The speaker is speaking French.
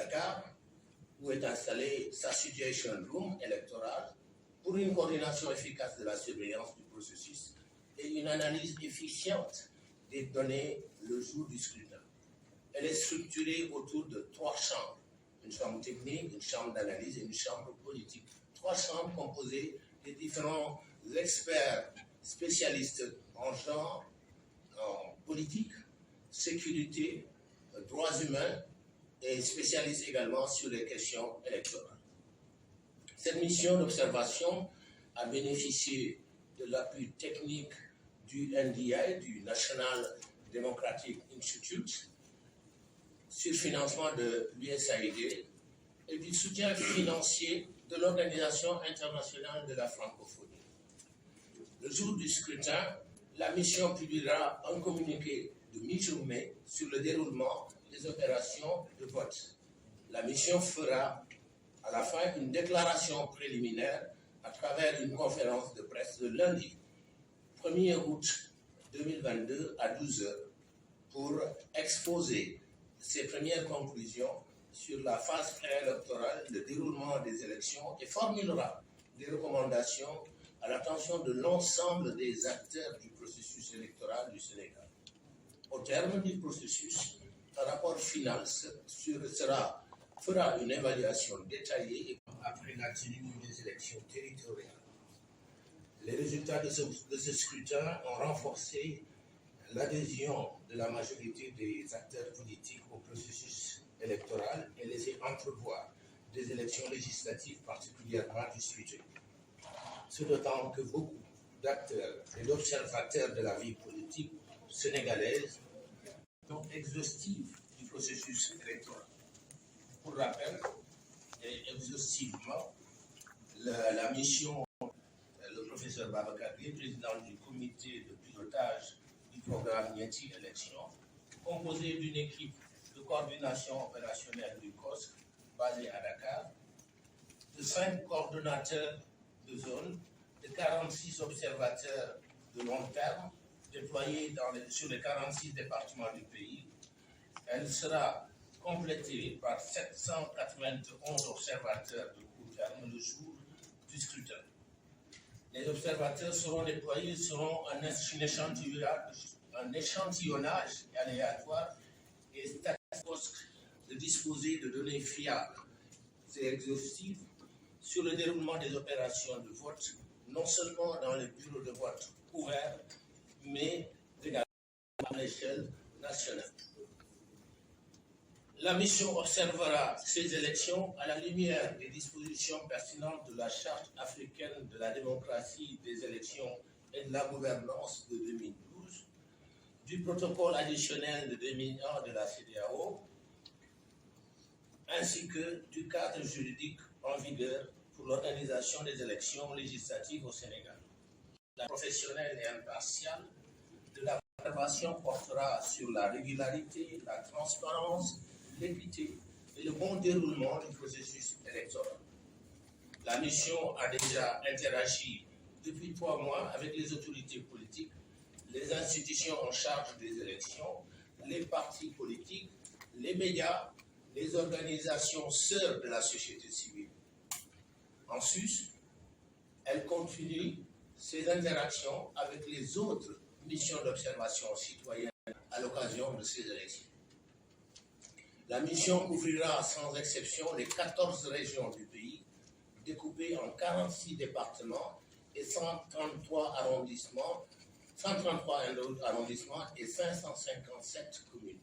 Dakar, où est installée sa Situation Room électorale pour une coordination efficace de la surveillance du processus et une analyse efficiente des données le jour du scrutin. Elle est structurée autour de 3 chambres, une chambre technique, une chambre d'analyse et une chambre politique. 3 chambres composées des différents experts spécialistes en genre, en politique, sécurité, droits humains et spécialistes également sur les questions électorales. Cette mission d'observation a bénéficié de l'appui technique du NDI, du National Democratic Institute, sur financement de l'USAID et du soutien financier de l'Organisation internationale de la francophonie. Le jour du scrutin, la mission publiera un communiqué de mi-journée sur le déroulement des opérations de vote. La mission fera à la fin une déclaration préliminaire à travers une conférence de presse le lundi 1er août 2022 à 12 h pour exposer ses premières conclusions sur la phase préélectorale, le déroulement des élections et formulera des recommandations à l'attention de l'ensemble des acteurs du processus électoral du Sénégal. Au terme du processus, un rapport final fera une évaluation détaillée après la tenue des élections territoriales. Les résultats de ce scrutin ont renforcé l'adhésion de la majorité des acteurs politiques au processus électoral et laissé entrevoir des élections législatives particulièrement disputées. Ce d'autant que beaucoup d'acteurs et d'observateurs de la vie politique sénégalaise sont exhaustifs du processus électoral. Pour rappel, et exhaustivement, la mission, le professeur Babacar Gueye, président du comité de pilotage du programme Nieti Élection, composé d'une équipe de coordination opérationnelle du COSC basée à Dakar, de 5 coordonnateurs de zone, de 46 observateurs de long terme déployés sur les 46 départements du pays. Elle sera complétée par 791 observateurs de court terme le jour du scrutin. Les observateurs seront déployés selon un échantillonnage aléatoire et statistique de disposer de données fiables et exhaustives sur le déroulement des opérations de vote, non seulement dans les bureaux de vote ouverts, mais également à l'échelle nationale. La mission observera ces élections à la lumière des dispositions pertinentes de la Charte africaine de la démocratie, des élections et de la gouvernance de 2012, du protocole additionnel de 2001 de la CEDEAO, ainsi que du cadre juridique en vigueur pour l'organisation des élections législatives au Sénégal. La professionnelle et impartiale de la observation portera sur la régularité, la transparence, l'équité et le bon déroulement du processus électoral. La mission a déjà interagi depuis 3 mois avec les autorités politiques, les institutions en charge des élections, les partis politiques, les médias, les organisations sœurs de la société civile. En sus, elle continue ses interactions avec les autres missions d'observation citoyenne à l'occasion de ces élections. La mission couvrira sans exception les 14 régions du pays, découpées en 46 départements et 133 arrondissements et 557 communes.